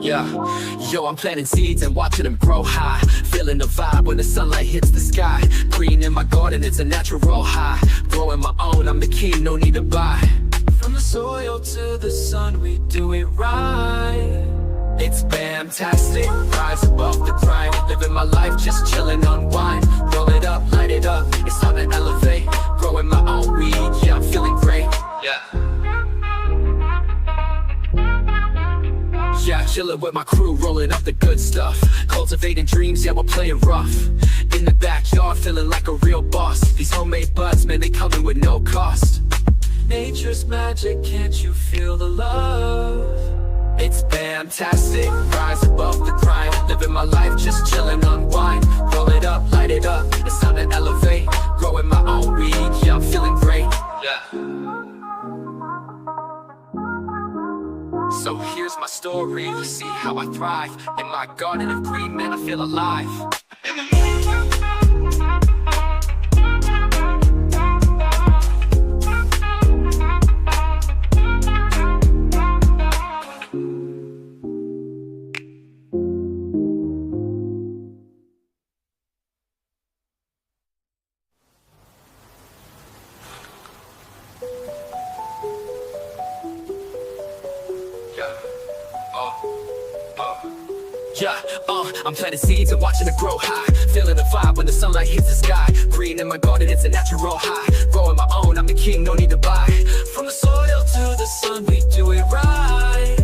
Yeah, yo, I'm planting seeds and watching them grow high. Feeling the vibe when the sunlight hits the sky. Green in my garden, it's a natural high. Growing my own, I'm the king, no need to buy. From the soil to the sun, we do it right. It's fantastic, rise above the grind. Living my life, just chilling, unwind. Roll it up, light it up, it's time to elevate. Growing my own weed, yeah, I'm feeling great. Yeah, chillin' with my crew, rolling up the good stuff. Cultivating dreams, yeah, we're playing rough. In the backyard, feeling like a real boss. These homemade buds, man, they coming with no cost. Nature's magic, can't you feel the love? It's fantastic, rise above the grind. Living my life, just chillin', unwind. Roll it up, light it up, it's time to elevate. Growing my own weed, yeah, I'm feeling great. So here's my story, you see how I thrive. In my garden of green, man, I feel alive. I'm planting seeds and watching it grow high. Feeling the vibe when the sunlight hits the sky. Green in my garden, it's a natural high. Growing my own, I'm the king, no need to buy. From the soil to the sun, we do it right.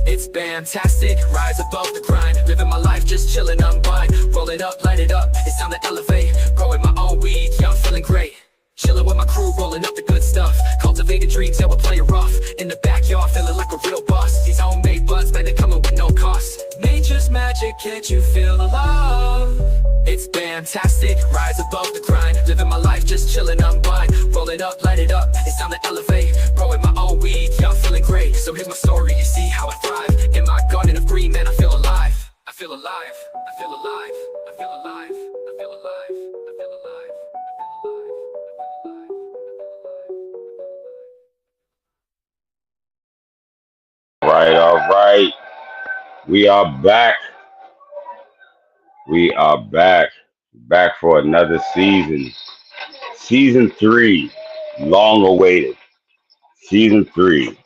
It's fantastic, rise above the grind. Living my life, just chilling, unwind. Roll it up, light it up, it's time to elevate. Growing my own weed, yeah, I'm feeling great. Chillin' with my crew, rolling up the good stuff. Cultivating dreams, yeah, we're playing rough. In the backyard, feeling like a real boss. These homemade buds, man, they coming with no cost. Nature's magic, can't you feel the love? It's fantastic, rise above the grind. Living my life, just chillin', unwind. Roll it up, light it up, it's time to elevate. Growing my own weed, yeah, I'm feeling great. So here's my story, you see how I thrive. In my garden of green, man, I feel alive. I feel alive, I feel alive, I feel alive, I feel alive, I feel alive. All right. We are back. We are back. Back for another season. Season three. Long awaited. Season three.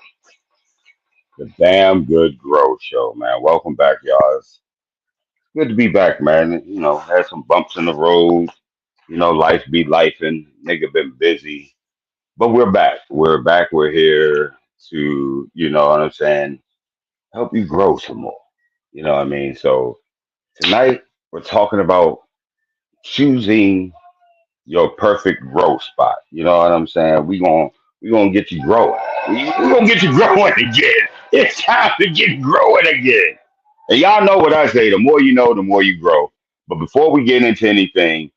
The Damn Good Grow Show, man. Welcome back, y'all. It's good to be back, man. You know, had some bumps in the road. You know, life be life and nigga been busy. But we're back. We're back. We're here to, you know what I'm saying, help you grow some more. You know what I mean? So tonight we're talking about choosing your perfect growth spot. You know what I'm saying? We gonna get you growing. We gonna get you growing again. It's time to get growing again. And y'all know what I say: the more you know, the more you grow. But before we get into anything,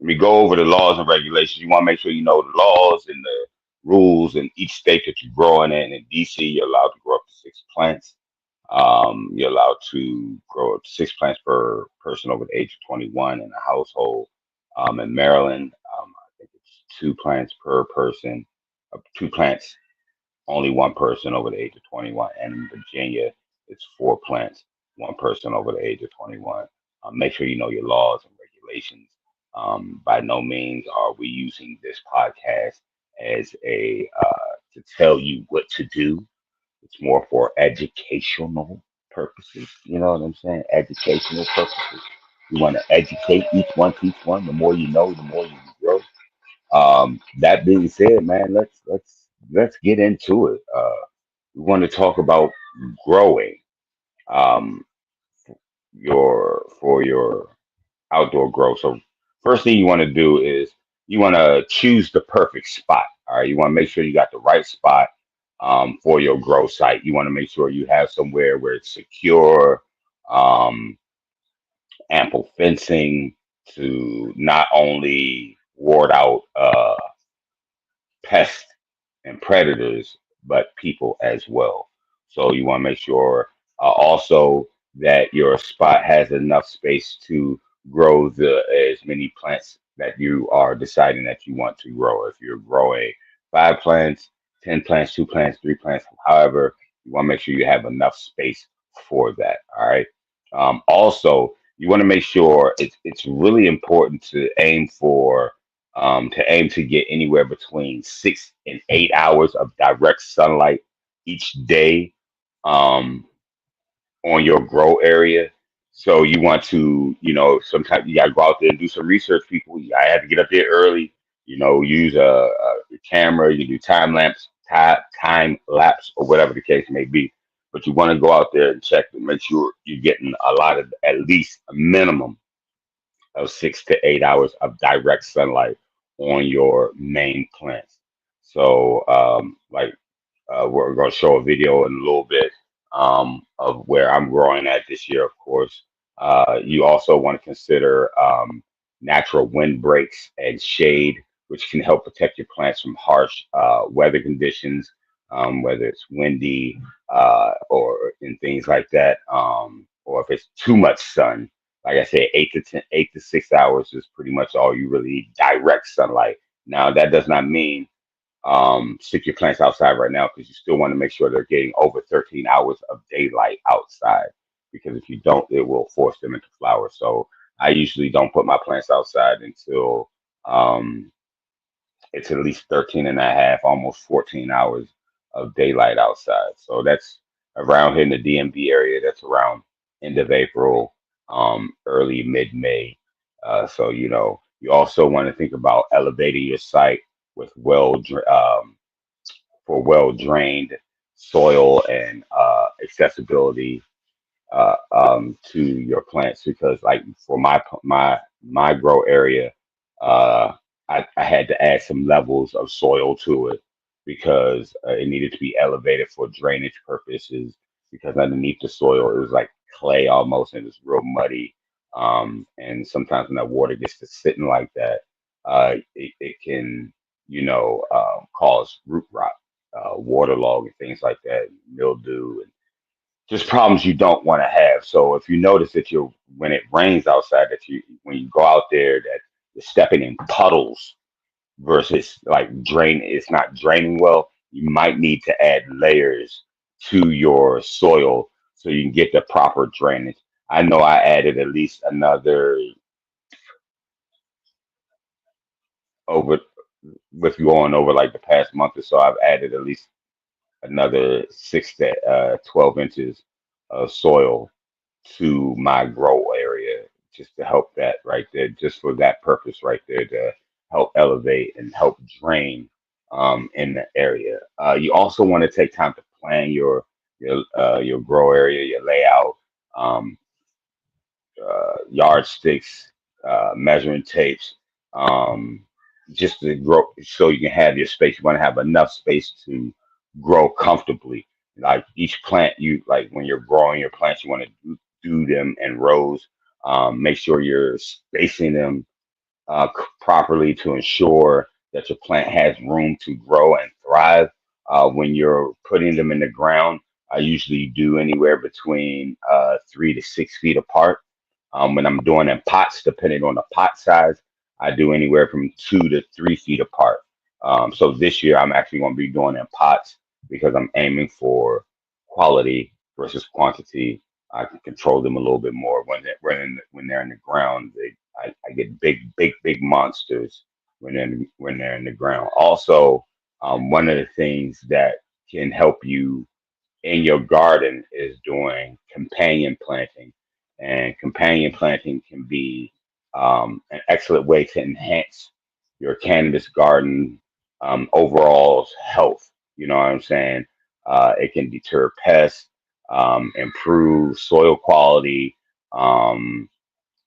let me go over the laws and regulations. You want to make sure you know the laws and the rules in each state that you're growing in. In DC, you're allowed to grow up to 6 plants. You're allowed to grow up to 6 plants per person over the age of 21 in a household. In Maryland, I think it's 2 plants per person. 2 plants, only one person over the age of 21. And in Virginia, it's 4 plants, one person over the age of 21. Make sure you know your laws and regulations. By no means are we using this podcast as a to tell you what to do. It's more for educational purposes. You know what I'm saying? Educational purposes. You want to educate each one, teach one. The more you know, the more you grow. That being said, man, let's get into it. We want to talk about growing um, your outdoor growth. So first thing you want to do is you want to choose the perfect spot. All right, you want to make sure you got the right spot for your grow site. You want to make sure you have somewhere where it's secure, um, ample fencing to not only ward out pests and predators, but people as well. So you want to make sure also that your spot has enough space to grow the as many plants that you are deciding that you want to grow. If you're growing 5 plants, 10 plants, 2 plants, 3 plants, however, you want to make sure you have enough space for that. All right. Also, you want to make sure it's really important to aim to get anywhere between 6 and 8 hours of direct sunlight each day. Um, on your grow area. So you want to, sometimes you got to go out there and do some research. People, I have to get up there early. Use a camera. You do time lapse, or whatever the case may be. But you want to go out there and check to make sure you're getting a lot of, at least a minimum of 6 to 8 hours of direct sunlight on your main plants. So, we're going to show a video in a little bit of where I'm growing at this year, of course. You also want to consider natural wind breaks and shade, which can help protect your plants from harsh weather conditions, whether it's windy or in things like that, or if it's too much sun. Like I said, 8 to 6 hours is pretty much all you really need direct sunlight. Now, that does not mean stick your plants outside right now, because you still want to make sure they're getting over 13 hours of daylight outside, because if you don't, it will force them into flower. So I usually don't put my plants outside until um, it's at least 13 and a half, almost 14 hours of daylight outside. So that's around here in the DMV area. That's around end of April, early mid May. So you also want to think about elevating your site with well drained soil and accessibility to your plants, because like for my grow area, uh, I had to add some levels of soil to it, because it needed to be elevated for drainage purposes, because underneath the soil it was like clay almost, and it was real muddy. And sometimes when that water gets to sitting like that, it can cause root rot, waterlog, and things like that, mildew, just problems you don't want to have. So if you notice that when it rains outside, that when you go out there, that you're stepping in puddles versus like it's not draining well, you might need to add layers to your soil so you can get the proper drainage. I know I added at least another over with going over like the past month or so, I've added at least another 6 to 12 inches of soil to my grow area, just to help that right there, just for that purpose right there, to help elevate and help drain in the area. You also want to take time to plan your grow area, your layout, um, yardsticks, measuring tapes, um, just to grow so you can have your space. You want to have enough space to grow comfortably. Like each plant, you like when you're growing your plants, you want to do them in rows. Make sure you're spacing them properly to ensure that your plant has room to grow and thrive. When you're putting them in the ground, I usually do anywhere between 3 to 6 feet apart. When I'm doing in pots, depending on the pot size, I do anywhere from 2 to 3 feet apart. So this year, I'm actually going to be doing in pots, because I'm aiming for quality versus quantity. I can control them a little bit more when they're in the ground. I get big monsters when they're in the ground. Also, one of the things that can help you in your garden is doing companion planting. And companion planting can be an excellent way to enhance your cannabis garden overall health. You know what I'm saying? It can deter pests, improve soil quality, um,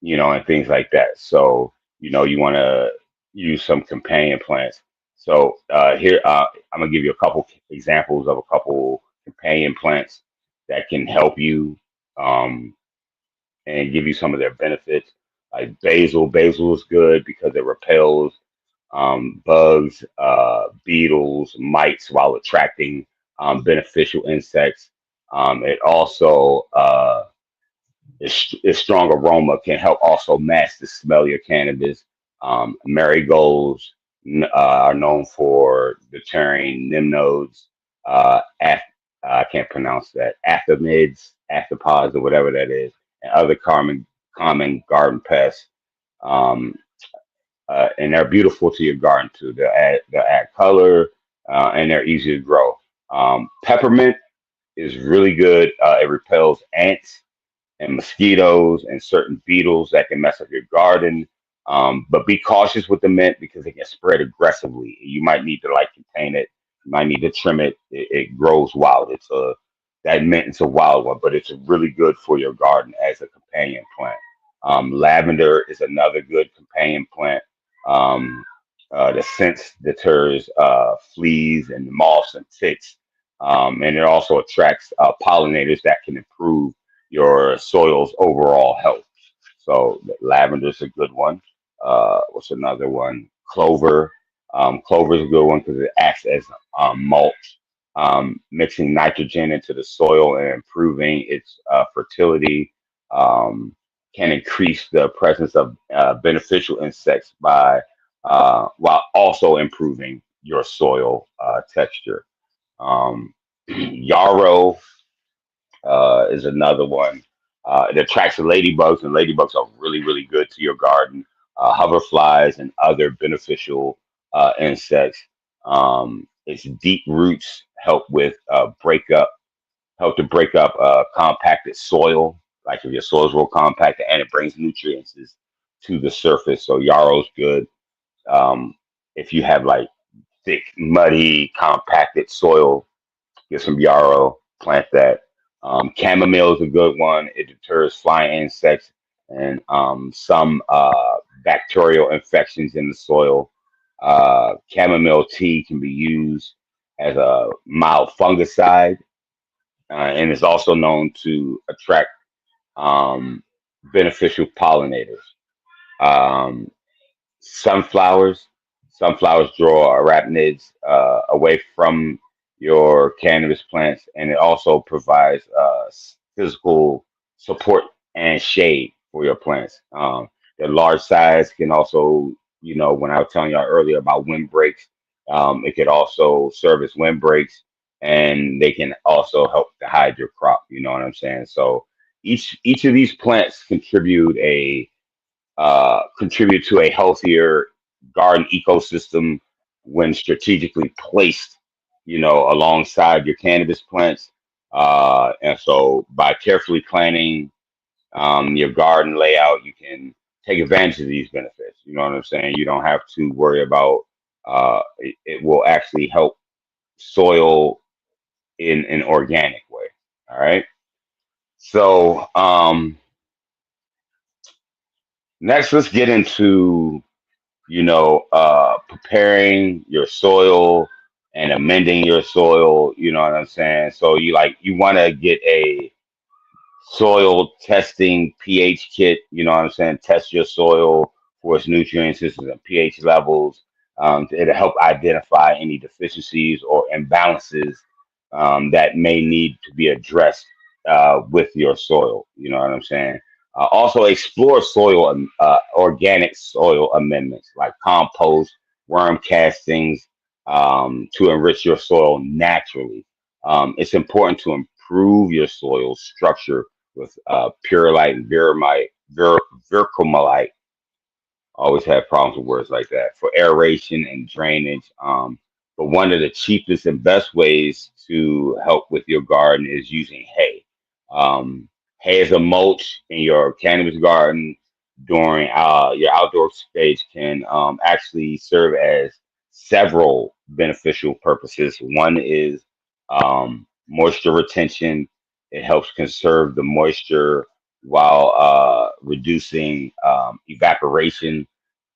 and things like that. So, you want to use some companion plants. So here, I'm gonna give you a couple examples of a couple companion plants that can help you um, and give you some of their benefits. Like basil, basil is good because it repels bugs, beetles, mites while attracting beneficial insects. It also its strong aroma can help also mask the smell of your cannabis. Marigolds are known for deterring nematodes. I can't pronounce that. Aphanids. arthropods or whatever that is, and other common garden pests. Um, and they're beautiful to your garden too. They'll add color, and they're easy to grow. Peppermint is really good. It repels ants and mosquitoes and certain beetles that can mess up your garden. But be cautious with the mint because it can spread aggressively. You might need to like contain it. You might need to trim it. It grows wild. That mint is a wild one, but it's really good for your garden as a companion plant. Lavender is another good companion plant. Um, the scent deters fleas and moths and ticks, and it also attracts pollinators that can improve your soil's overall health. So lavender's a good one. What's another one? Clover. Clover is a good one because it acts as mulch, mixing nitrogen into the soil and improving its fertility. Um, can increase the presence of beneficial insects by while also improving your soil texture. Um, yarrow is another one. It attracts the ladybugs, and ladybugs are really, really good to your garden. Hoverflies and other beneficial insects. Its deep roots help to break up compacted soil. Like if your soil is real compacted, and it brings nutrients to the surface. So yarrow's good. Um, if you have like thick, muddy, compacted soil, get some yarrow, plant that. Chamomile is a good one. It deters flying insects and some bacterial infections in the soil. Chamomile tea can be used as a mild fungicide, and is also known to attract um, beneficial pollinators. Um, sunflowers. Sunflowers draw arachnids away from your cannabis plants, and it also provides physical support and shade for your plants. The large size can also, when I was telling y'all earlier about windbreaks, it could also serve as windbreaks, and they can also help to hide your crop. You know what I'm saying? So each of these plants contribute to a healthier garden ecosystem when strategically placed, alongside your cannabis plants. And so by carefully planning your garden layout, you can take advantage of these benefits. You know what I'm saying? You don't have to worry about it will actually help soil in an organic way. All right. So next, let's get into preparing your soil and amending your soil. You know what I'm saying? So you want to get a soil testing pH kit. You know what I'm saying? Test your soil for its nutrients, systems, and pH levels. It'll help identify any deficiencies or imbalances that may need to be addressed with your soil. You know what I'm saying? Also, explore organic soil amendments like compost, worm castings to enrich your soil naturally. It's important to improve your soil structure with Purolite and Vercomylite. Always have problems with words like that for aeration and drainage. But one of the cheapest and best ways to help with your garden is using hay. Um, Hay as a mulch in your cannabis garden during your outdoor stage can actually serve as several beneficial purposes. One is moisture retention. It helps conserve the moisture while reducing evaporation.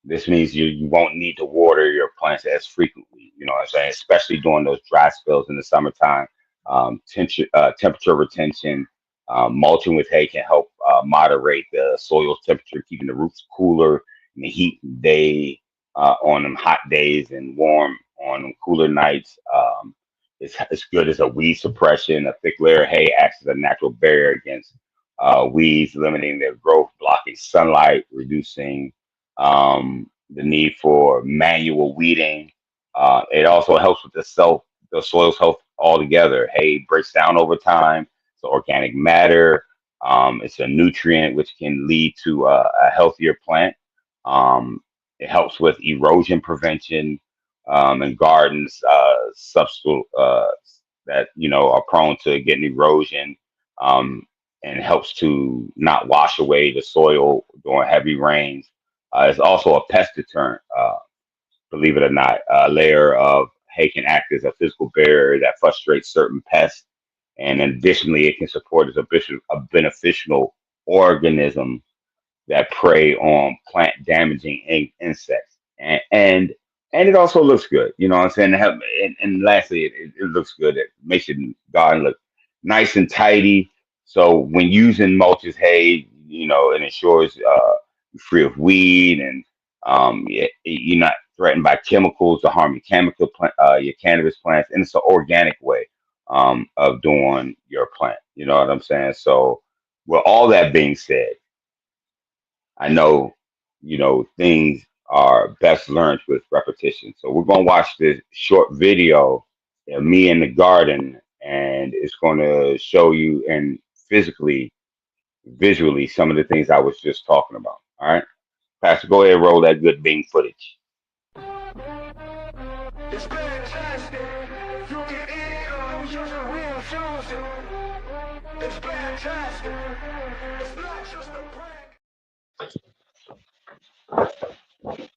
This means you won't need to water your plants as frequently, you know what I'm saying? Especially during those dry spells in the summertime. Temperature retention, mulching with hay can help moderate the soil's temperature, keeping the roots cooler in the heat day on them hot days and warm on them cooler nights. It's good as a weed suppression. A thick layer of hay acts as a natural barrier against weeds, limiting their growth, blocking sunlight, reducing the need for manual weeding. It also helps with the soil's health altogether. Hay breaks down over time, It's organic matter. It's a nutrient which can lead to a healthier plant. It helps with erosion prevention in gardens, substitute that are prone to getting erosion, and helps to not wash away the soil during heavy rains. It's also a pest deterrent. Believe it or not, a layer of hay can act as a physical barrier that frustrates certain pests, and additionally, it can support as a beneficial organism that prey on plant damaging insects, and it also looks good. You know what I'm saying? And lastly, it looks good. It makes your garden look nice and tidy. So when using mulches hay, it ensures you're free of weed, and you're not threatened by chemicals to harm your cannabis plants, and it's an organic way of doing your plant. You know what I'm saying? So with all that being said, I know, things are best learned with repetition. So we're going to watch this short video of me in the garden, and it's going to show you and visually, some of the things I was just talking about. All right, Pastor, go ahead and roll that good Bing footage. It's fantastic. You can eat it. I'm using real fusion. It's fantastic. It's not just a prank. What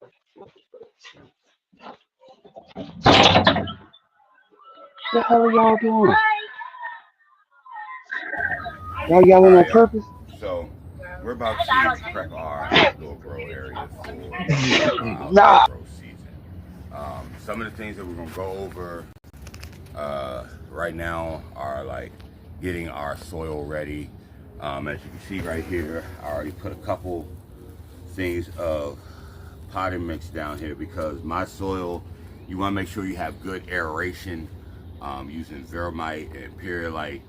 the hell are y'all doing? Y'all All yelling right, on y'all. purpose? So we're about to prep our outdoor grow area for our outdoor Nah. grow season. Some of the things that we're gonna go over right now are like getting our soil ready. As you can see right here, I already put a couple things of potting mix down here because my soil, you want to make sure you have good aeration, using vermite and perlite,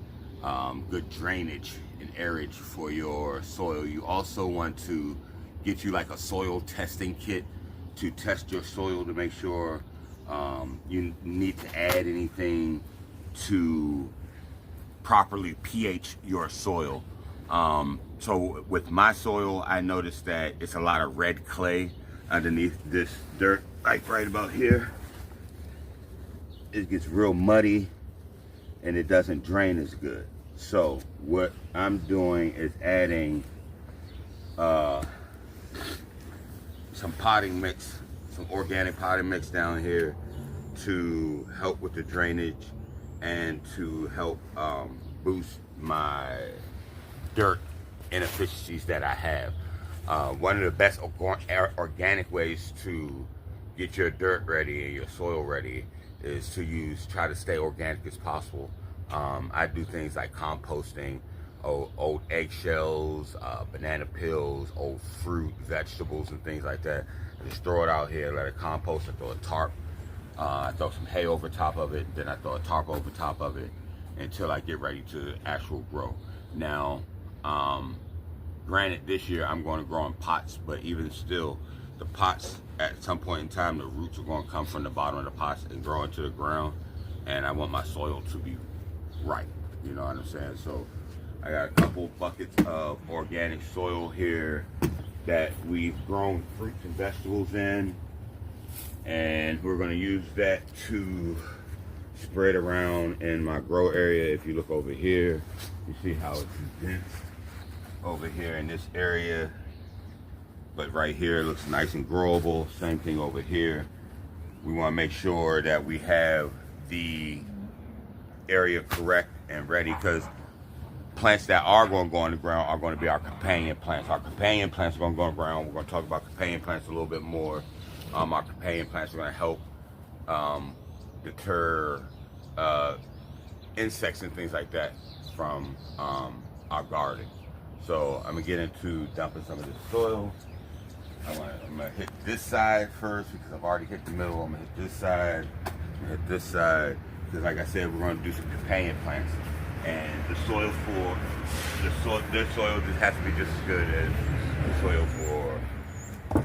good drainage and aerage for your soil. You also want to get you like a soil testing kit to test your soil to make sure you need to add anything to properly pH your soil. So with my soil, I noticed that it's a lot of red clay underneath this dirt, like right about here. It gets real muddy and it doesn't drain as good. So what I'm doing is adding some potting mix, some organic potting mix down here to help with the drainage and to help boost my dirt inefficiencies that I have. One of the best organic ways to get your dirt ready and your soil ready is to try to stay organic as possible. I do things like composting old eggshells, banana peels, old fruit, vegetables, and things like that. I just throw it out here, let it compost. I throw a tarp. I throw some hay over top of it, then I throw a tarp over top of it until I get ready to actual grow. Now, granted, this year I'm going to grow in pots, but even still, the pots at some point in time, the roots are going to come from the bottom of the pots and grow into the ground, and I want my soil to be right. You know what I'm saying? So I got a couple buckets of organic soil here that we've grown fruits and vegetables in, and we're going to use that to spread around in my grow area. If you look over here, you see how it's dense over here in this area, but right here it looks nice and growable. Same thing over here. We want to make sure that we have the area correct and ready, because plants that are going to go on the ground are going to be our companion plants. Our companion plants are going to go on the ground. We're going to talk about companion plants a little bit more. Our companion plants are going to help deter insects and things like that from our garden. So I'm going to get into dumping some of this soil. I'm going to hit this side first because I've already hit the middle. I'm going to hit this side, hit this side, because like I said, we're going to do some companion plants. And the soil their soil just has to be just as good as the soil for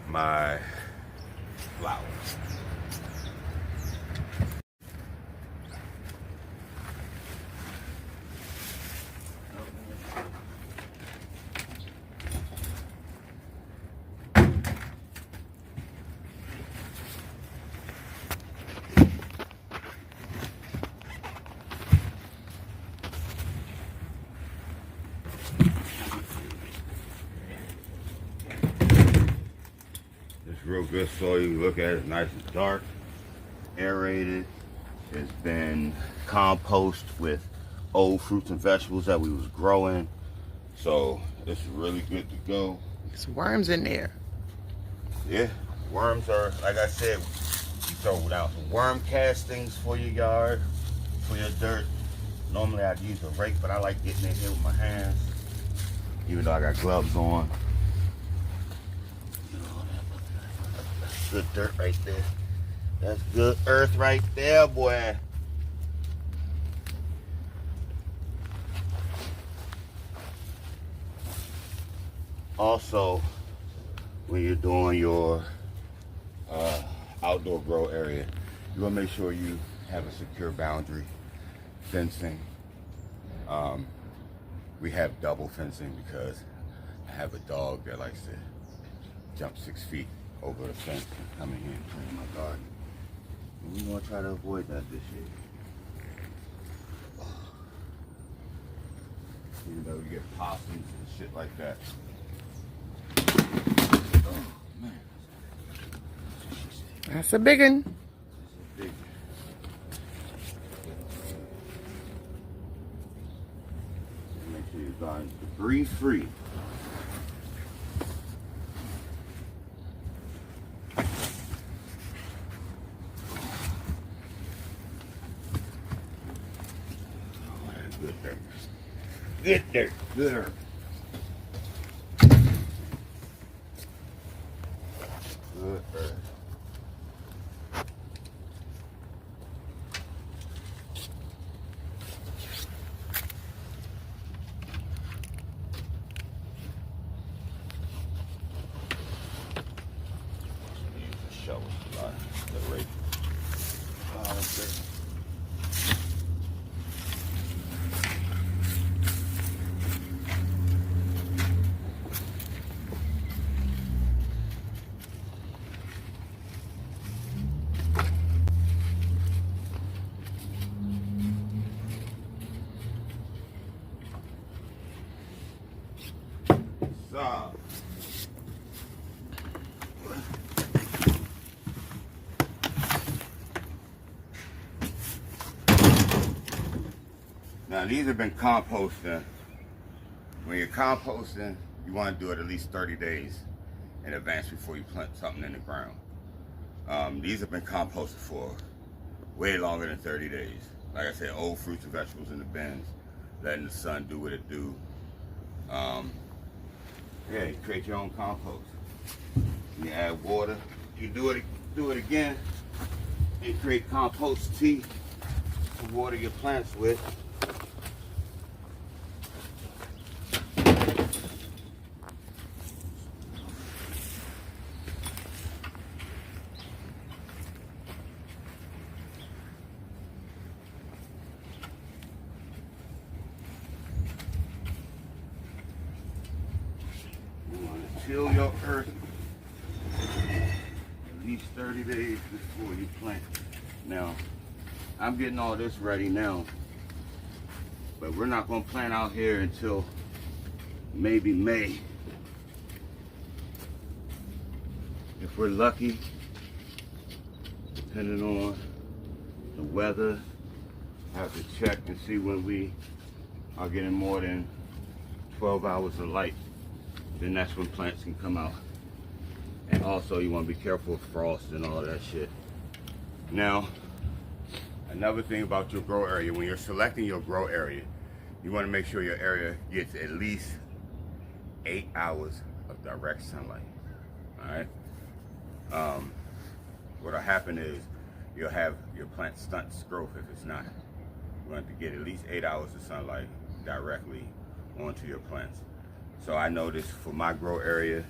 my flowers. good soil. You look at it, it's nice and dark, aerated. It's been compost with old fruits and vegetables that we was growing. So it's really good to go. There's worms in there. Yeah, worms are, like I said, you throw down some worm castings for your yard, for your dirt. Normally I'd use a rake, but I like getting in here with my hands, even though I got gloves on. That's good dirt right there. That's good earth right there, boy. Also, when you're doing your outdoor grow area, you want to make sure you have a secure boundary, fencing. We have double fencing because I have a dog that likes to jump 6 feet over the fence and come in here and play in my garden. And we're going to try to avoid that this year. Even though we get possums and shit like that. Oh, man. That's a big one. Big. Make sure your garden's debris free. Oh, that's good dirt. Good dirt. Good earth. Good earth. Shovel, the rake. Oh, that's great. So, now these have been composting. When you're composting, you want to do it at least 30 days in advance before you plant something in the ground. These have been composted for way longer than 30 days. Like I said, old fruits and vegetables in the bins, letting the sun do what it do. Yeah, you create your own compost. You add water. You do it again, and create compost tea to water your plants with. Till your earth at least 30 days before you plant. Now, I'm getting all this ready now, but we're not going to plant out here until maybe May. If we're lucky, depending on the weather, I have to check and see when we are getting more than 12 hours of light. Then that's when plants can come out. And also you want to be careful of frost and all that shit. Now, another thing about your grow area, when you're selecting your grow area, you want to make sure your area gets at least 8 hours of direct sunlight. Alright? What'll happen is you'll have your plant stunt its growth if it's not. You want to get at least 8 hours of sunlight directly onto your plants. So I noticed for my grow area,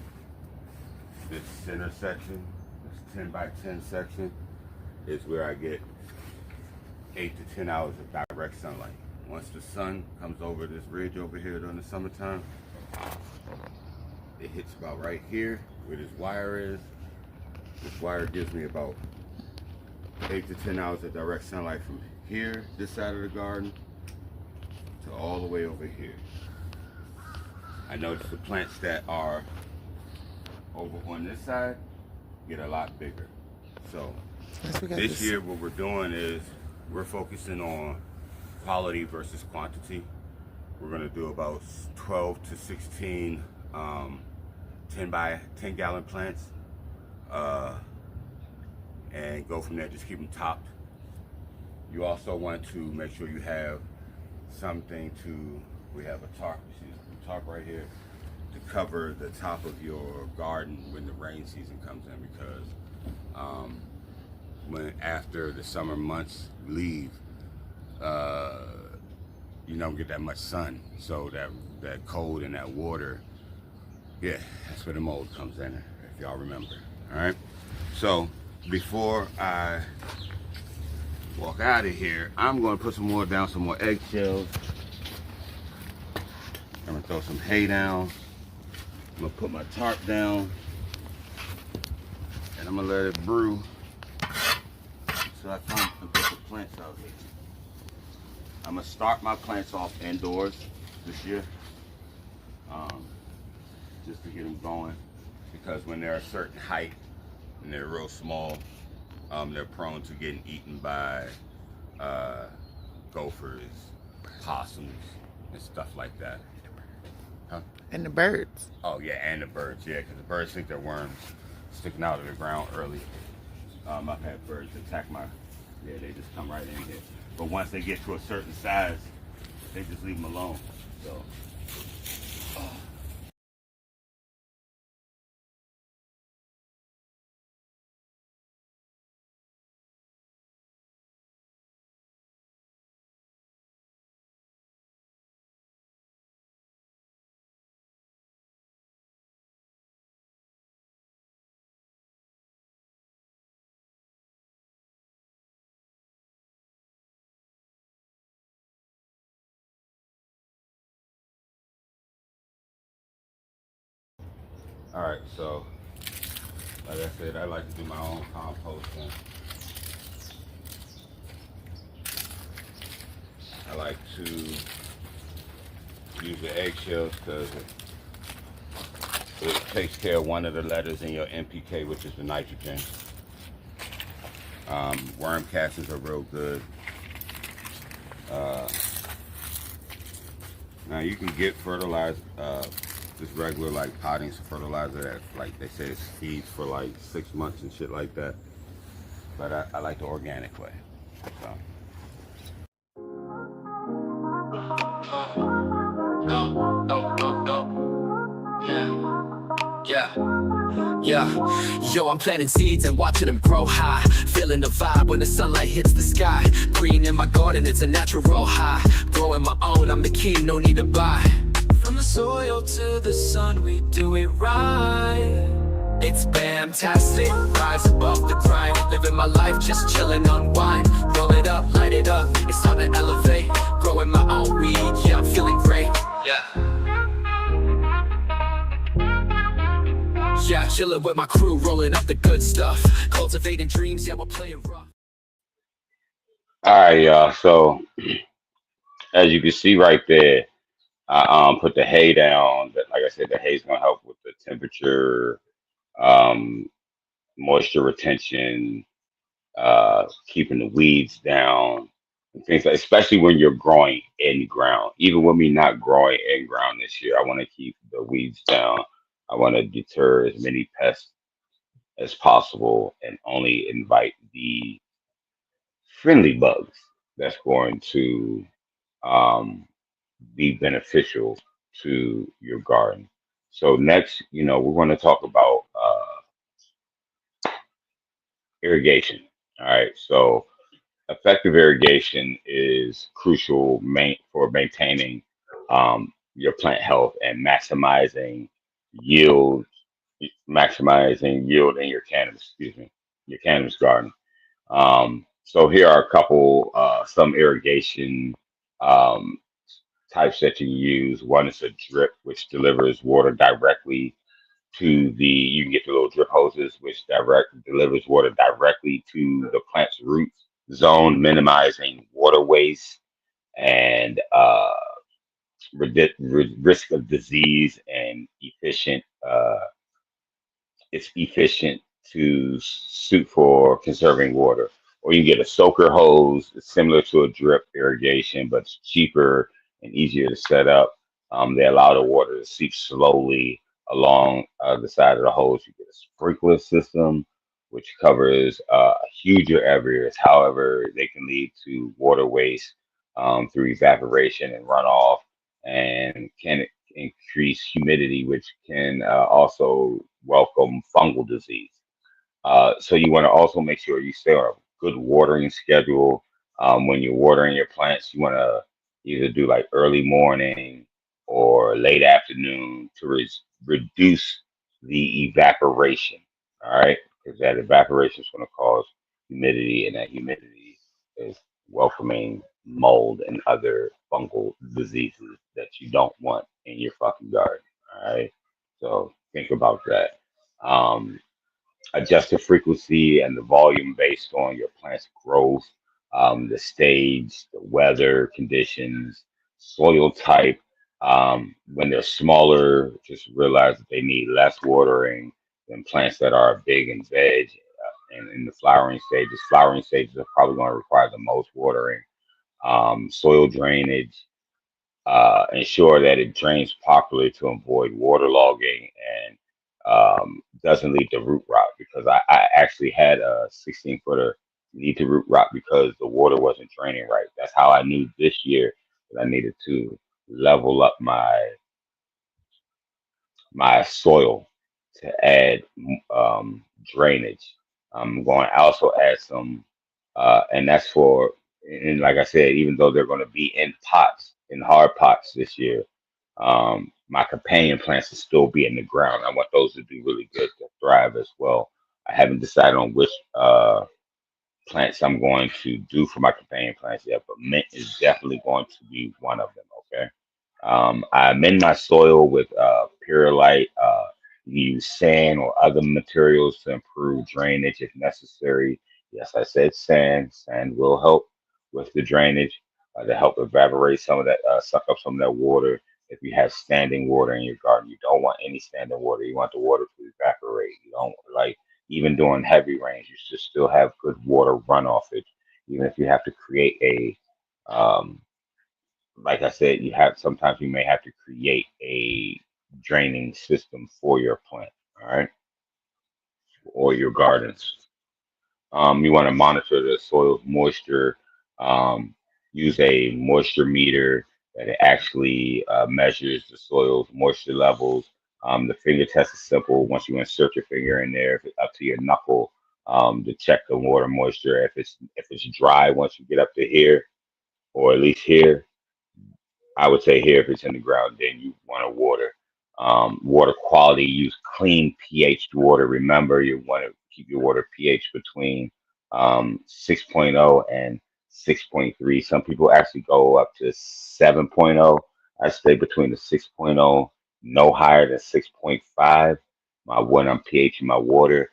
this center section, this 10 by 10 section, is where I get 8 to 10 hours of direct sunlight. Once the sun comes over this ridge over here during the summertime, it hits about right here where this wire is. This wire gives me about 8 to 10 hours of direct sunlight from here, this side of the garden, to all the way over here. I noticed the plants that are over on this side, get a lot bigger. So Yes, we got this this. year, what we're doing is we're focusing on quality versus quantity. We're gonna do about 12 to 16 10 by 10 gallon plants, uh, and go from there. Just keep them topped. You also want to make sure you have something to. We have a tarp. You see the tarp right here to cover the top of your garden when the rain season comes in, because um, when after the summer months leave, uh, you don't get that much sun, so that cold and that water, yeah, that's where the mold comes in, if y'all remember. All right. So before I walk out of here, I'm gonna put some more down, some more eggshells. I'm gonna throw some hay down. I'm gonna put my tarp down, and I'm gonna let it brew so I come and put the plants out here. I'm gonna start my plants off indoors this year, um, just to get them going, because when they're a certain height and they're real small, they're prone to getting eaten by uh, gophers, possums, and stuff like that. Huh? And the birds. Oh yeah, and the birds, yeah, because the birds think they're worms sticking out of the ground early. I've had birds attack my, yeah, they just come right in here. But once they get to a certain size, they just leave them alone. So, all right, so like I said, I like to do my own composting. I like to use the eggshells because it takes care of one of the letters in your NPK, which is the nitrogen. Worm castings are real good. Uh, Now you can get fertilizer, just regular like potting fertilizer that like they say it feeds for like 6 months and shit like that. But I like the organic way. So. No, no, no, no. Yeah, yeah, yeah. Yo, I'm planting seeds and watching them grow high. Feeling the vibe when the sunlight hits the sky. Green in my garden, it's a natural high. Growing my own, I'm the king, no need to buy. From the soil to the sun, we do it right. It's fantastic, rise above the grind. Living my life, just chilling on wine. Roll it up, light it up, it's time to elevate. Growing my own weed, yeah, I'm feeling great. Yeah. Yeah, chilling with my crew, rolling up the good stuff. Cultivating dreams, yeah, we're playing rough. All right, y'all. So as you can see right there, I put the hay down. But like I said, the hay's gonna help with the temperature, um, moisture retention, keeping the weeds down, and things like. Especially when you're growing in ground. Even when we're not growing in ground this year, I want to keep the weeds down. I want to deter as many pests as possible, and only invite the friendly bugs that's going to um, be beneficial to your garden. So next, we're going to talk about irrigation. All right. So effective irrigation is crucial for maintaining your plant health and yield, maximizing yield in your cannabis. Excuse me, your cannabis garden. So here are a couple, some irrigation um, types that you can use. One is a drip, which delivers water directly to you can get the little drip hoses, which delivers water directly to the plant's root zone, minimizing water waste and risk of disease, and it's efficient to suit for conserving water. Or you can get a soaker hose, it's similar to a drip irrigation, but it's cheaper and easier to set up. They allow the water to seep slowly along the side of the hose. You get a sprinkler system, which covers huger areas. However, they can lead to water waste through evaporation and runoff, and can increase humidity, which can also welcome fungal disease. So you want to also make sure you stay on a good watering schedule. When you're watering your plants, you want to either do like early morning or late afternoon to reduce the evaporation. All right, because that evaporation is going to cause humidity, and that humidity is welcoming mold and other fungal diseases that you don't want in your fucking garden. All right, so think about that. Um, Adjust the frequency and the volume based on your plant's growth, the stage, the weather conditions, soil type. When they're smaller, just realize that they need less watering than plants that are big and veg. And in the flowering stages are probably going to require the most watering. Soil drainage, ensure that it drains properly to avoid waterlogging and doesn't lead to root rot, because I actually had a 16 footer lead to root rot because the water wasn't draining right. That's how I knew this year that I needed to level up my soil to add drainage. I'm going to also add some, and that's for, and like I said, even though they're going to be in pots, in hard pots this year, my companion plants will still be in the ground. I want those to do really good to thrive as well. I haven't decided on which plants I'm going to do for my companion plants yet, but mint is definitely going to be one of them. Okay. I amend my soil with Purolite. Use sand or other materials to improve drainage if necessary. Yes, I said sand. Sand will help with the drainage to help evaporate some of that, suck up some of that water. If you have standing water in your garden, you don't want any standing water. You want the water to evaporate. You don't like, even during heavy rains, you should still have good water runoff it. Even if you have to create um, like I said, you have sometimes you may have to create a draining system for your plant, all right, or your gardens. You want to monitor the soil's moisture. Um, Use a moisture meter that it actually measures the soil's moisture levels. The finger test is simple. Once you insert your finger in there, if it's up to your knuckle, to check the water moisture. If it's dry once you get up to here, or at least here, I would say here, if it's in the ground, then you want to water. Water quality, use clean pH water. Remember, you want to keep your water pH between 6.0 and 6.3. Some people actually go up to 7.0. I stay between the 6.0, no higher than 6.5. When I'm pH in my water,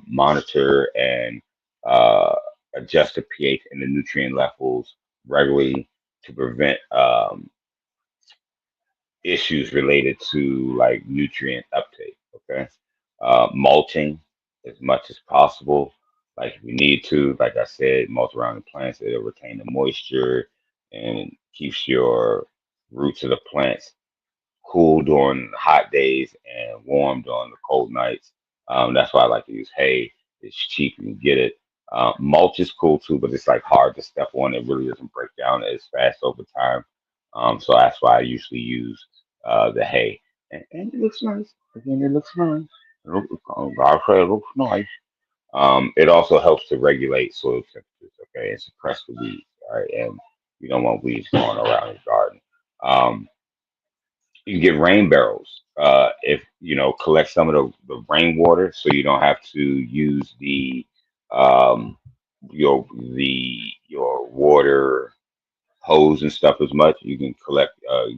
monitor and uh, adjust the pH and the nutrient levels regularly to prevent issues related to like nutrient uptake. Okay, mulching as much as possible. Like if you need to, like I said, mulch around the plants. It'll retain the moisture and keeps your roots of the plants cool during the hot days and warm during the cold nights. That's why I like to use hay. It's cheap, you can get it. Mulch is cool too, but it's like hard to step on. It really doesn't break down as fast over time. So that's why I usually use the hay. And it looks nice. Again, it looks nice. I'll say it looks nice. It also helps to regulate soil temperatures, okay, and suppress the weeds, all right? And you don't want weeds growing around your garden. Um, you can get rain barrels. If you know, collect some of the rainwater, so you don't have to use um, your water hose and stuff as much. You can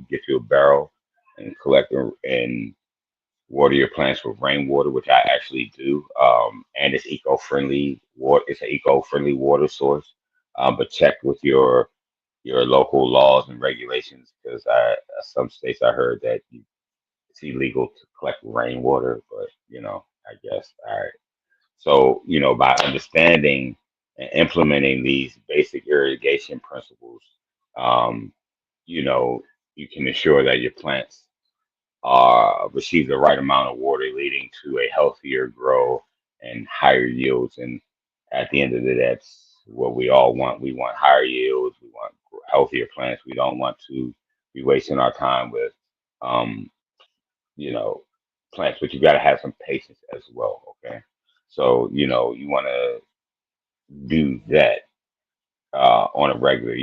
get you a barrel and collect and water your plants with rainwater, which I actually do. And it's eco-friendly water. It's an eco-friendly water source. But check with your local laws and regulations, because some states I heard that it's illegal to collect rainwater, but I guess all right. So, by understanding and implementing these basic irrigation principles, um, you know, you can ensure that your plants receive the right amount of water, leading to a healthier grow and higher yields. And at the end of the day, that's what we all want. We want higher yields. We want healthier plants. We don't want to be wasting our time with, um, you know, plants, but you got to have some patience as well. Okay. So, you want to do that on a regular.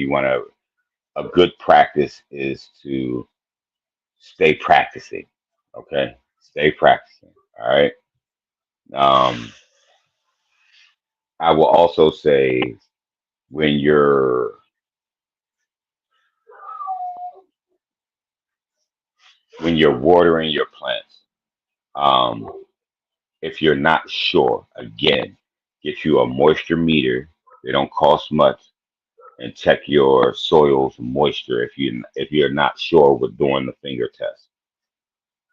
A good practice is to stay practicing. Okay. Stay practicing. All right. Um, I will also say when you're watering your plants, um, if you're not sure, again, get you a moisture meter. They don't cost much, and check your soil's moisture if you're not sure with doing the finger test.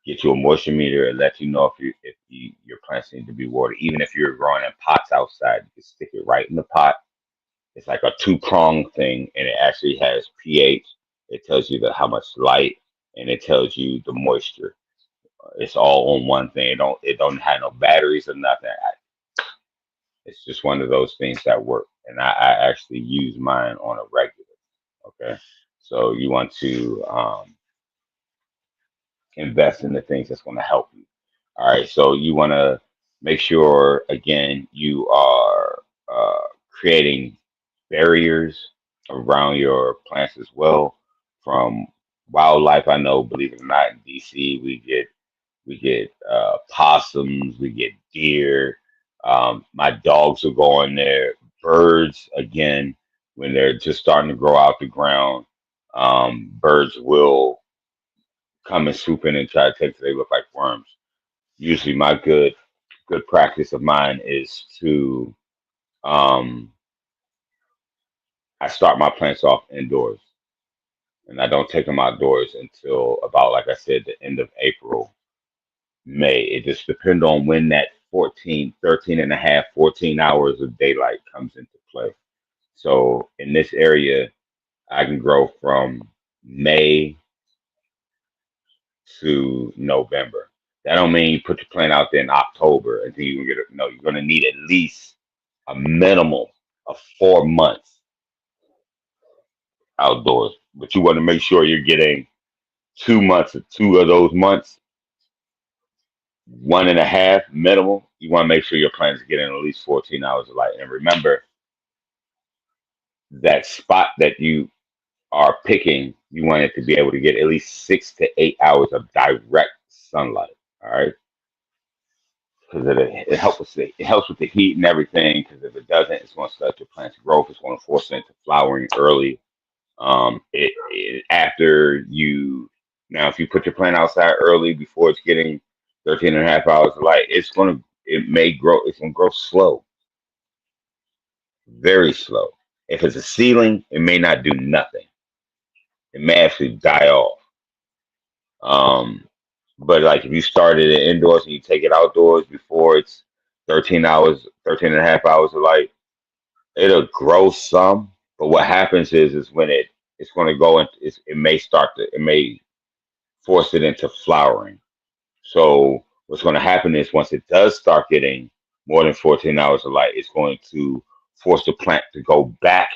Get you a moisture meter and let you know if your plants need to be watered. Even if you're growing in pots outside, you can stick it right in the pot. It's like a two-pronged thing, and it actually has pH. It tells you how much light, and it tells you the moisture. It's all on one thing. It don't have no batteries or nothing. It's just one of those things that work, and I actually use mine on a regular. Okay, so you want to invest in the things that's going to help you. All right, so you want to make sure again you are creating barriers around your plants as well from wildlife. I know, believe it or not, in DC we get possums, we get deer. My dogs will go in there. Birds, again, when they're just starting to grow out the ground, birds will come and swoop in and try to take. They look like worms. Usually, my good practice of mine is to um, I start my plants off indoors, and I don't take them outdoors until about, like I said, the end of April, May. It just depends on when that 14, 13 and a half, 14 hours of daylight comes into play. So in this area, I can grow from May to November. That don't mean you put your plant out there in October until you can get it. No, you're going to need at least a minimum of 4 months outdoors. But you want to make sure you're getting 2 months or two of those months, one and a half minimum. You want to make sure your plants are getting at least 14 hours of light. And remember, that spot that you are picking, you want it to be able to get at least 6 to 8 hours of direct sunlight. All right, because it helps with the heat and everything. Because if it doesn't, it's going to start your plant's growth. It's going to force it into flowering early. After you Now, if you put your plant outside early before it's getting 13 and a half hours of light, it may grow. It's going to grow slow, very slow. If it's a ceiling, it may not do nothing. It may actually die off. Um, but like if you started it indoors and you take it outdoors before it's 13 and a half hours of light, it'll grow some. But what happens is when it's going to go into it may force it into flowering. So what's going to happen is once it does start getting more than 14 hours of light, it's going to force the plant to go back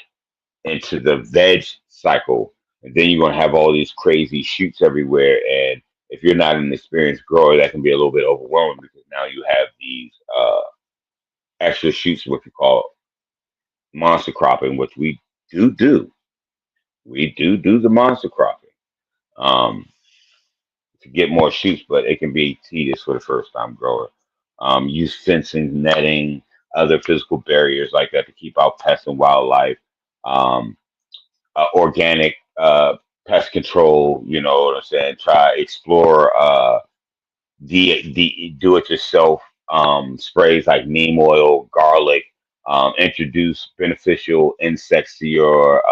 into the veg cycle, and then you're going to have all these crazy shoots everywhere. And if you're not an experienced grower, that can be a little bit overwhelming because now you have these extra shoots, what we call monster cropping, which we do. We do the monster cropping um, to get more shoots, but it can be tedious for the first time grower. Use fencing, netting, other physical barriers like that to keep out pests and wildlife. Um, Organic pest control. You know what I'm saying? Try explore the do it yourself sprays like neem oil, garlic. Introduce beneficial insects to your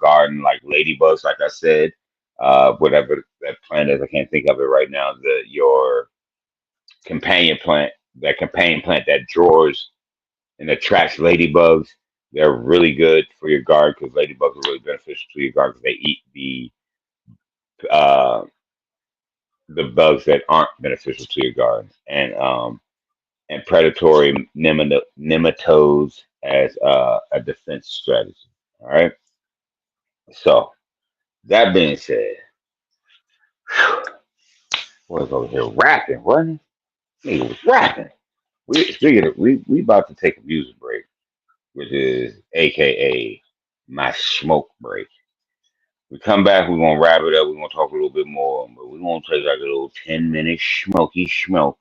garden, like ladybugs. Like I said, whatever that plant is, I can't think of it right now. Your companion plant, that companion plant that draws. and attracts ladybugs. They're really good for your garden because ladybugs are really beneficial to your garden because they eat uh, the bugs that aren't beneficial to your garden, and predatory nematodes as a defense strategy. All right. So that being said, was over here rapping, wasn't he? He was rapping. We speaking of, we about to take a music break, which is AKA my smoke break. We come back, we're gonna wrap it up, we're gonna talk a little bit more, but we're gonna take like a little 10 minute smoky smoke.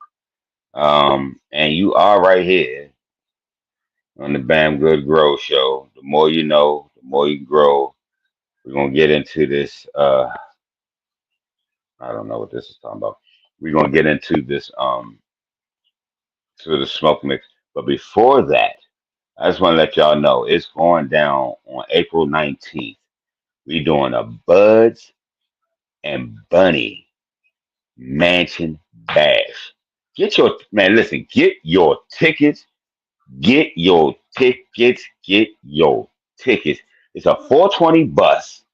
And you are right here on the Bam Good Grow Show. The more you know, the more you grow. We're gonna get into this. I don't know what this is talking about. We're gonna get into this to the smoke mix. But before that, I just want to let y'all know it's going down on April 19th. We doing a Buds and Bunny Mansion Bash. Get your man, listen, get your tickets, get your tickets, get your tickets. It's a 420 bus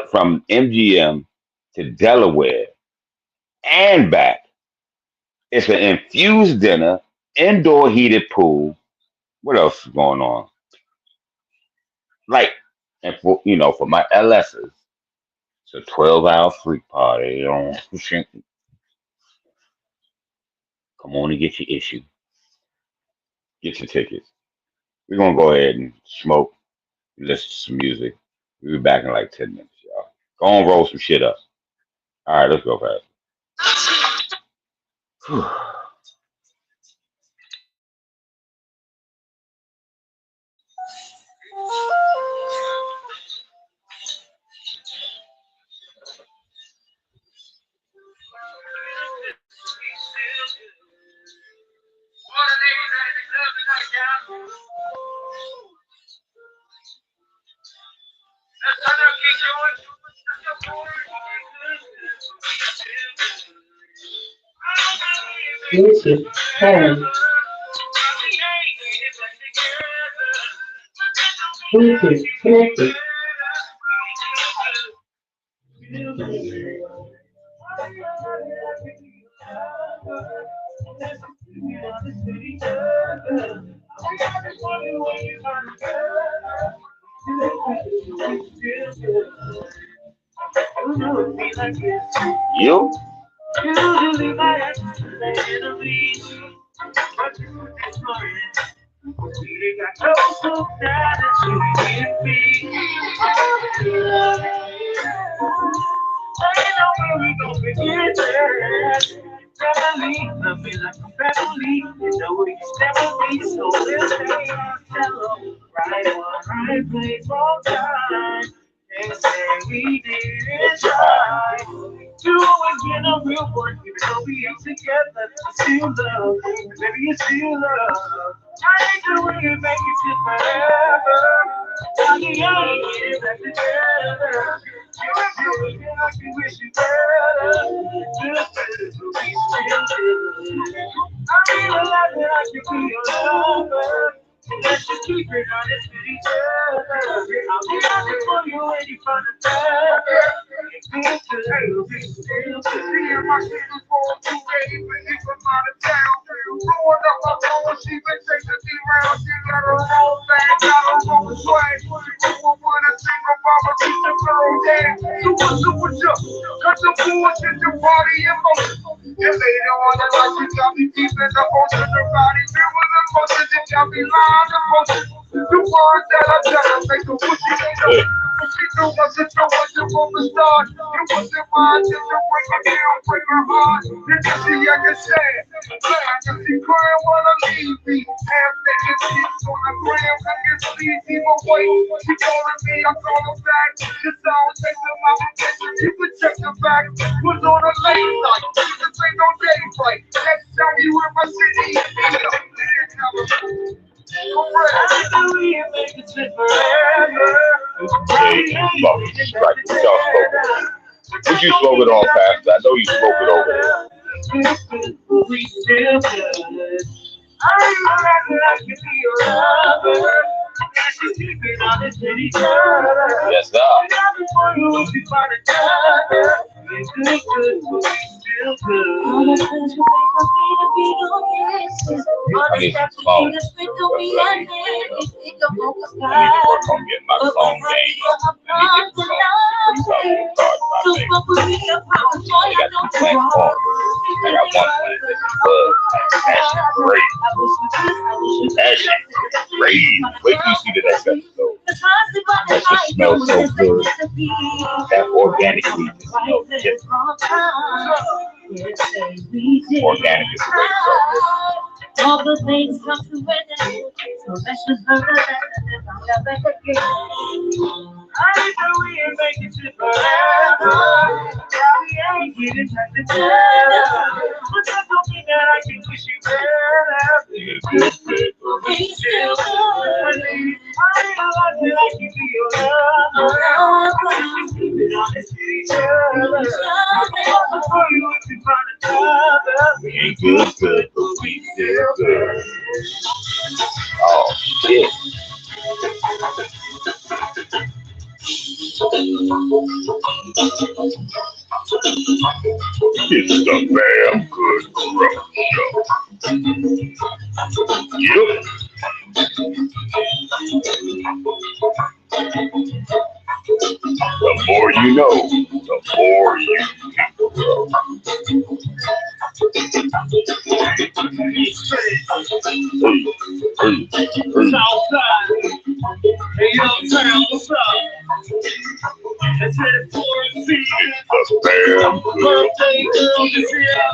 from MGM to Delaware and back. It's an infused dinner, indoor heated pool. What else is going on? Like, and for for my LSs, it's a 12-hour freak party. Come on and get your issue. Get your tickets. We're gonna go ahead and smoke, listen to some music. We'll be back in like 10 minutes, y'all. Go on, roll some shit up. All right, let's go fast. Bluetooth pairing. Bluetooth connected. You? What you smoking on, Pastor? I know you smoking over there. Yes, sir. I need some phone. I need to work on getting my phone game. I need to get the phone. I got some platforms. I got one plant that's bug. That's great. That's great. Wait till you see the next episode. That just smells so good. That organic meat just smells different. Organic is great. All the things come to an end, so let's just learn that back again. I know we ain't making it forever. Yeah, we ain't getting back together. But that don't mean that I can wish you better. We still good. I know that I can be your lover. Let's keep it honest with each other. Before you if you find another. We ain't good, but we still good. Oh, shit. It's the Bamm Good Grub Show. Yep. The more you know, the more you know. Southside, hey uptown, what's up? Let's hit it for a season. The Bamm Good Birthday girl is here.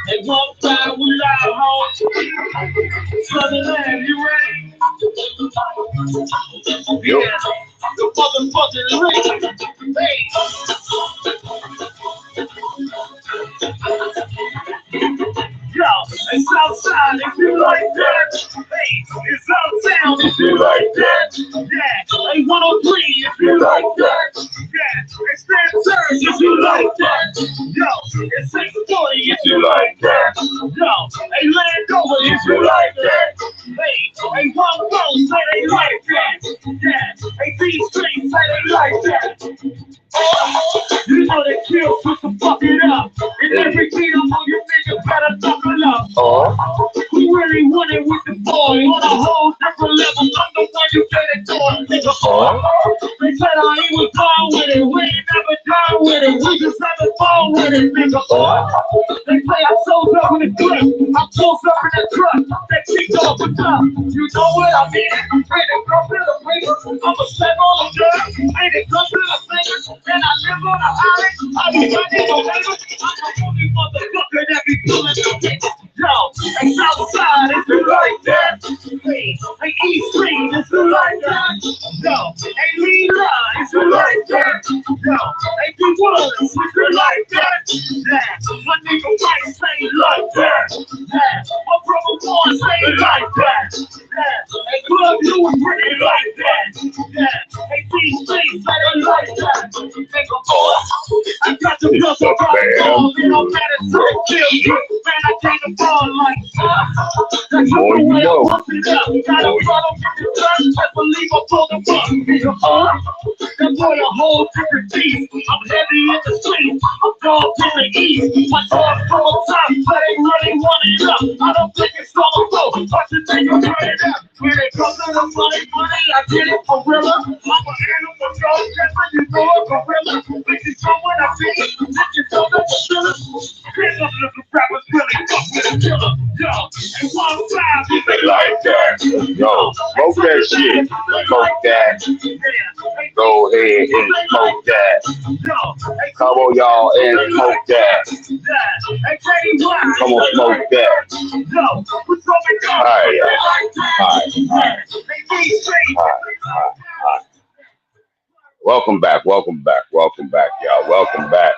They walk by without home. Southern land, you ready? Yeah, the motherfucking ring. Hey. Yo, it's outside if you like that. Hey, it's uptown if you like that. Yeah, hey, 103 if you like that. Yeah, it's Stanford if you like that. Yo, it's 640 if you like that. Yo, hey, Landover if you like that. Hey, one Rose say they like that. Yeah, hey, these streets say they like that. You know they kill, put the fuck it up. And every beat I'm on you niggas better buckle up. We really want it with the boy on a whole different level. I'm the one you get it to a nigga. They said I ain't was born with it. We ain't never done with it. We just having fun with it, nigga. They say I sold up in the clip. I pulled up in the truck. That kicked off the top. You know what I mean? Ain't it come to the paper? I'ma step on the dirt. Ain't it come to the fingers? And I live on a island. I be running no labor. I'm the only motherfucker that be pulling the paper. Yo, hey, Southside, if you like that. Hey, East Street, if you like that. Yo, hey, Lila, if you like that. Yo, hey, D1, if you like that. Yeah, my nigga White say like that. Yeah, my brother Warren say like that. Yeah, hey, Club you and pretty like that. Yeah, hey, East Street say they like that. Nigga, I got the bus on the it don't matter, so kill you. Man, I can't fall like that's the way I bust it up. Got a bottle in the church, just believe I pulled the bus. That boy a whole different beast. I'm heavy in the street, I'm dog in the east. My dog from the top, but they really want it up. I don't think it's all a flow, but you think I'm turn it up. When it comes to the money, I get it for real. I'm an animal, dog, just so you know a gorilla. Make it so when I see it, let you know that the killer. Here's up little rappers really fuck with a killer. Yo, and one time if They like that. Yo, smoke that shit. Smoke that. Go ahead and smoke that. Come on, y'all, and smoke that. Come on, smoke that. Alright. Welcome back, y'all. Welcome back.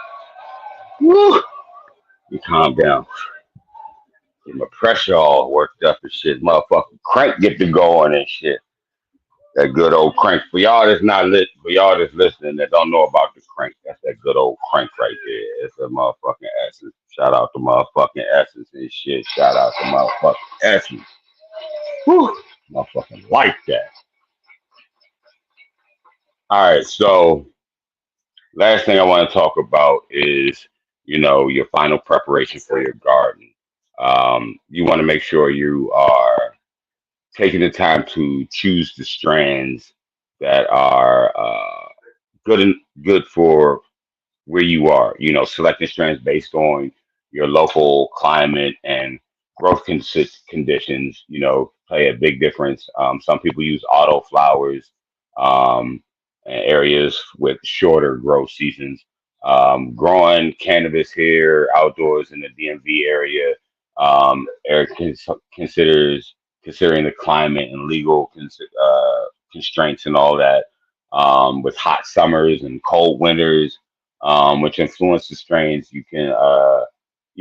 Woo! You calm down. Get my pressure all worked up and shit. Motherfucking crank get to going and shit. That good old crank. For y'all that's not lit, for y'all that's listening that don't know about the crank, that's that good old crank right there. It's a motherfucking essence. Shout out to motherfucking essence and shit. Shout out to motherfucking essence. Whew. Motherfucking like that. All right, so last thing I want to talk about is, your final preparation for your garden. You want to make sure you are taking the time to choose the strands that are good and good for where you are. Selecting strands based on your local climate and growth conditions, play a big difference. Some people use auto flowers in areas with shorter growth seasons. Growing cannabis here outdoors in the DMV area, Eric considers considering the climate and legal constraints and all that, with hot summers and cold winters, which influence the strains you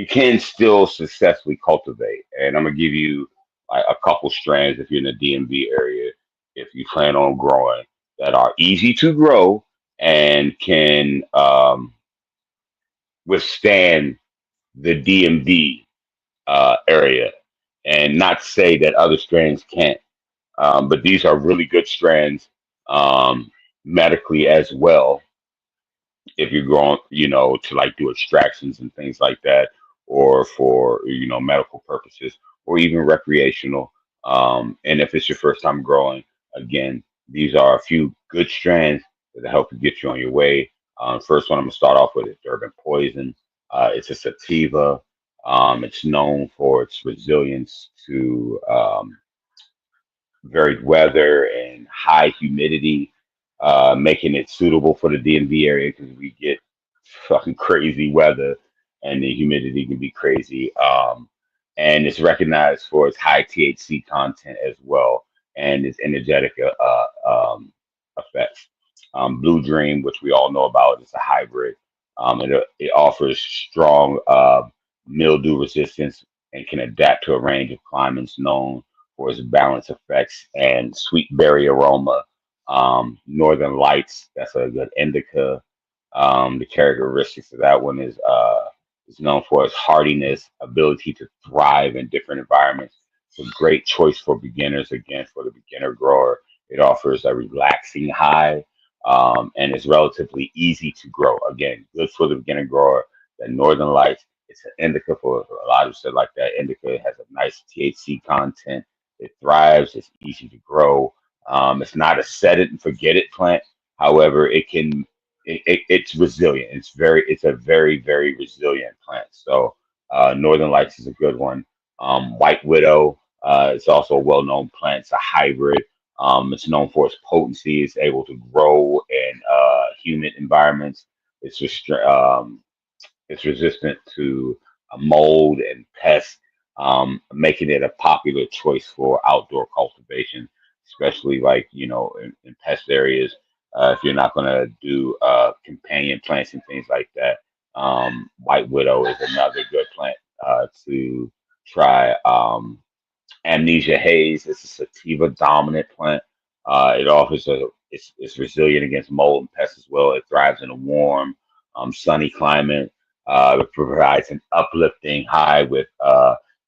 can still successfully cultivate. And I'm gonna give you like a couple strands if you're in the DMV area, if you plan on growing, that are easy to grow and can withstand the DMV area. And not say that other strands can't, but these are really good strands, medically as well, if you're going, to like do extractions and things like that, or for, medical purposes, or even recreational. And if it's your first time growing, again, these are a few good strands that help you get you on your way. First one I'm gonna start off with is Durban Poison. It's a sativa. It's known for its resilience to varied weather and high humidity, making it suitable for the DMV area because we get fucking crazy weather and the humidity can be crazy. And it's recognized for its high THC content as well and its energetic effects. Blue Dream, which we all know about, is a hybrid. It offers strong mildew resistance and can adapt to a range of climates, known for its balance effects and sweet berry aroma. Northern Lights, that's a good indica. The characteristics of that one is known for its hardiness, ability to thrive in different environments. It's a great choice for beginners. Again, for the beginner grower, it offers a relaxing high, and is relatively easy to grow. Again, good for the beginner grower. The Northern Lights, it's an indica. For a lot of said like that. Indica has a nice THC content. It thrives. It's easy to grow. It's not a set it and forget it plant. However, it's resilient. It's a very, very resilient plant. So Northern Lights is a good one. White Widow, it's also a well-known plant. It's a hybrid. It's known for its potency. It's able to grow in humid environments. It's it's resistant to mold and pests, making it a popular choice for outdoor cultivation, especially like, in pest areas. If you're not going to do companion plants and things like that, White Widow is another good plant to try. Amnesia Haze is a sativa dominant plant. It offers it's resilient against mold and pests as well. It thrives in a warm, sunny climate. It provides an uplifting high with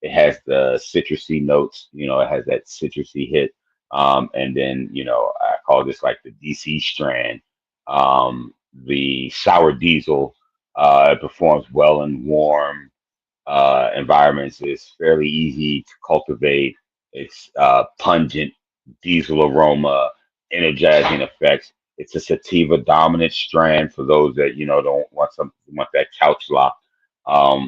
it has the citrusy notes. It has that citrusy hit. And then I call this like the DC strand. The sour diesel. It performs well in warm environments. Is fairly easy to cultivate. It's pungent diesel aroma, energizing effects. It's a sativa dominant strand for those that don't want that couch lock.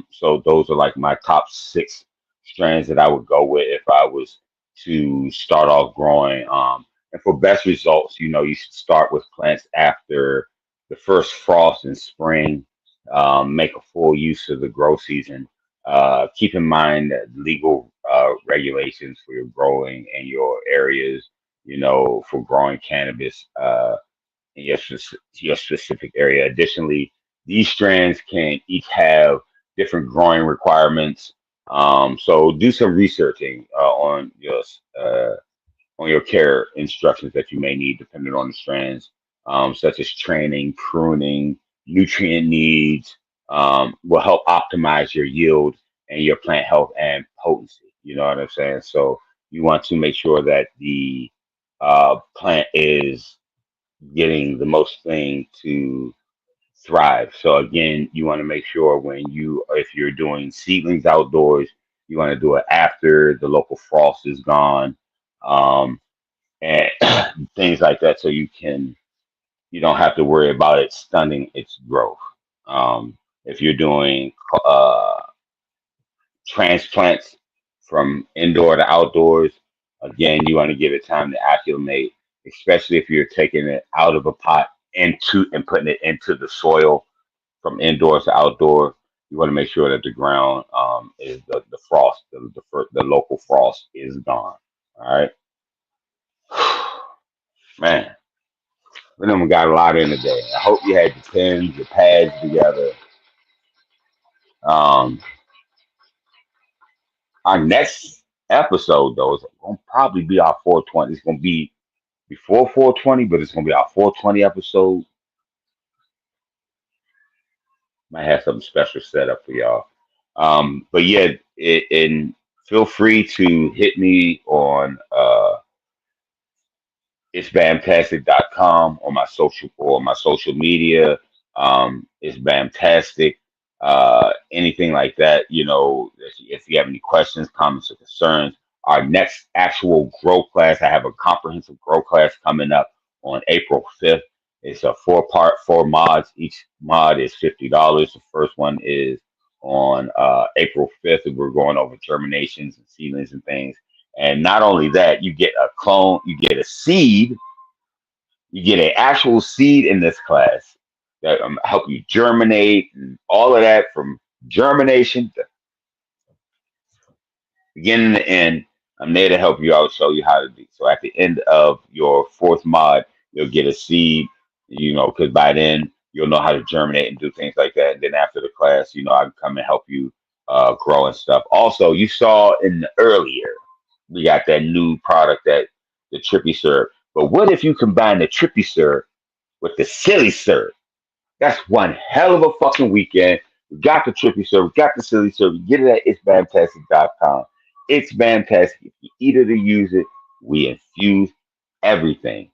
So those are like my top six strands that I would go with if I was to start off growing. And for best results, you should start with plants after the first frost in spring. Make a full use of the grow season. Keep in mind that legal regulations for your growing in your areas, for growing cannabis in your specific area. Additionally, these strands can each have different growing requirements. So do some researching on your on your care instructions that you may need depending on the strands, such as training, pruning, nutrient needs, will help optimize your yield and your plant health and potency. You know what I'm saying? So you want to make sure that the plant is getting the most thing to thrive. So again, you want to make sure if you're doing seedlings outdoors, you want to do it after the local frost is gone, and things like that, so you don't have to worry about it stunning its growth. If you're doing uh, transplants from indoor to outdoors, again, you want to give it time to acclimate, especially if you're taking it out of a pot into and putting it into the soil from indoors to outdoor. You want to make sure that the ground is the frost, the local frost is gone. All right, man. We done got a lot in today. I hope you had your pens, your pads together. Um, our next episode, though, is going to probably be our 420. It's going to be before 420, but it's going to be our 420 episode. Might have something special set up for y'all. But yeah, and feel free to hit me on it's bamtastic.com on my social media. It's bamtastic. Anything like that, if you have any questions, comments, or concerns. Our next actual grow class, I have a comprehensive grow class coming up on April 5th. It's a four mods. Each mod is $50. The first one is on April 5th, and we're going over germinations and seedlings and things. And not only that, you get a clone, you get a seed, you get an actual seed in this class that help you germinate and all of that from germination to beginning to end. I'm there to help you out, show you how to do. So at the end of your fourth mod, you'll get a seed, because by then you'll know how to germinate and do things like that. And then after the class, I can come and help you grow and stuff. Also, you saw in the earlier, we got that new product, that the trippy syrup. But what if you combine the trippy syrup with the silly syrup? That's one hell of a fucking weekend. We got the trippy syrup, we got the silly syrup. Get it at itsfantastic.com. It's fantastic. If you eat it or use it, we infuse everything.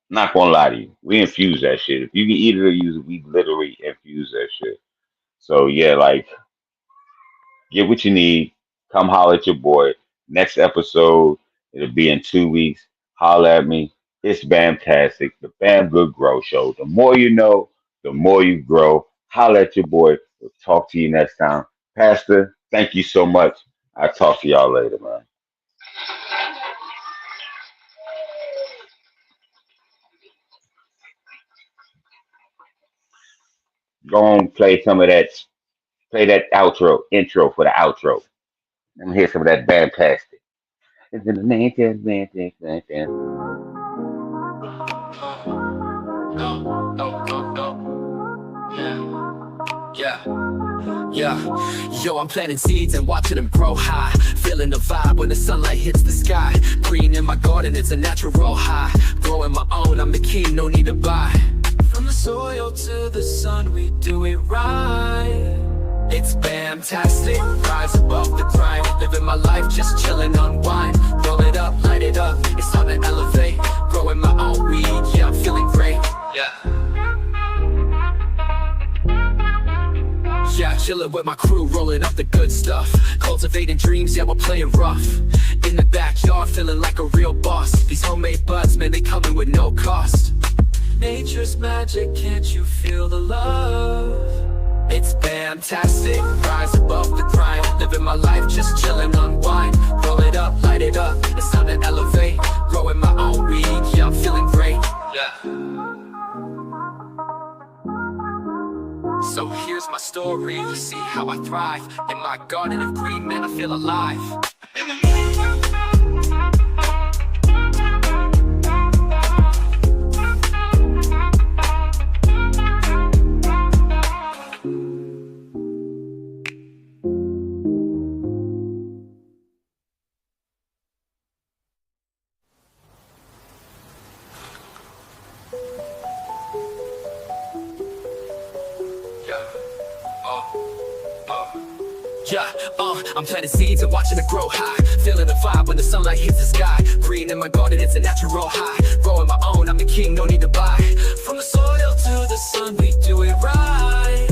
Not gonna lie to you. We infuse that shit. If you can eat it or use it, we literally infuse that shit. So yeah, like, get what you need. Come holler at your boy. Next episode, it'll be in 2 weeks. Holler at me. It's Bamtastic, the Bam Good Grow Show. The more you know, the more you grow. Holler at your boy. We'll talk to you next time. Pastor, thank you so much. I'll talk to y'all later, man. Go on, play that intro for the outro. Let me hear some of that Bamtastic. It's in the name, No, no, no, no. Yeah, yeah, yeah. Yo, I'm planting seeds and watching them grow high. Feeling the vibe when the sunlight hits the sky. Green in my garden, it's a natural high. Growing my own, I'm the king, no need to buy. From the soil to the sun, we do it right. It's Bamtastic, rise above the grind. Living my life, just chilling, unwind. Roll it up, light it up, it's time to elevate. Growing my own weed, yeah, I'm feeling great. Yeah. Yeah, chilling with my crew, rolling up the good stuff. Cultivating dreams, yeah, we're playing rough. In the backyard, feeling like a real boss. These homemade buds, man, they coming with no cost. Nature's magic, can't you feel the love? It's Bamtastic, rise above the grind. Living my life, just chilling, unwind. Roll it up, light it up, it's time to elevate. Growing my own weed, yeah, I'm feeling great. Yeah. So here's my story, you see how I thrive. In my garden of green, man, I feel alive. Yeah, I'm planting seeds and watching it grow high. Feeling the vibe when the sunlight hits the sky. Green in my garden, it's a natural high. Growing my own, I'm the king, no need to buy. From the soil to the sun, we do it right.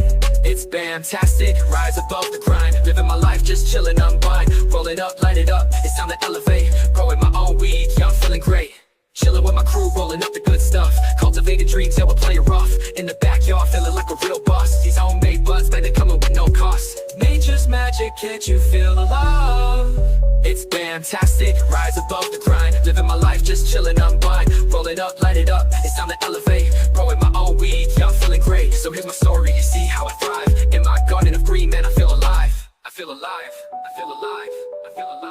It's fantastic, rise above the grind. Living my life, just chilling, unwind. Rolling up, light it up, it's time to elevate. Growing my own weed, yeah, I'm feeling great. Chilling with my crew, rolling up the good stuff. Cultivated dreams, yeah, we'll play it rough. In the backyard, feeling like a real boss. These homemade buds, man, they coming with no cost. Nature's magic, can't you feel the love? It's fantastic, rise above the grind. Living my life, just chilling, unwind. Rolling up, light it up, it's time to elevate. Growing my own weed, yeah, I'm feeling great. So here's my story, see how I thrive. In my garden of green, man, I feel alive. I feel alive, I feel alive, I feel alive.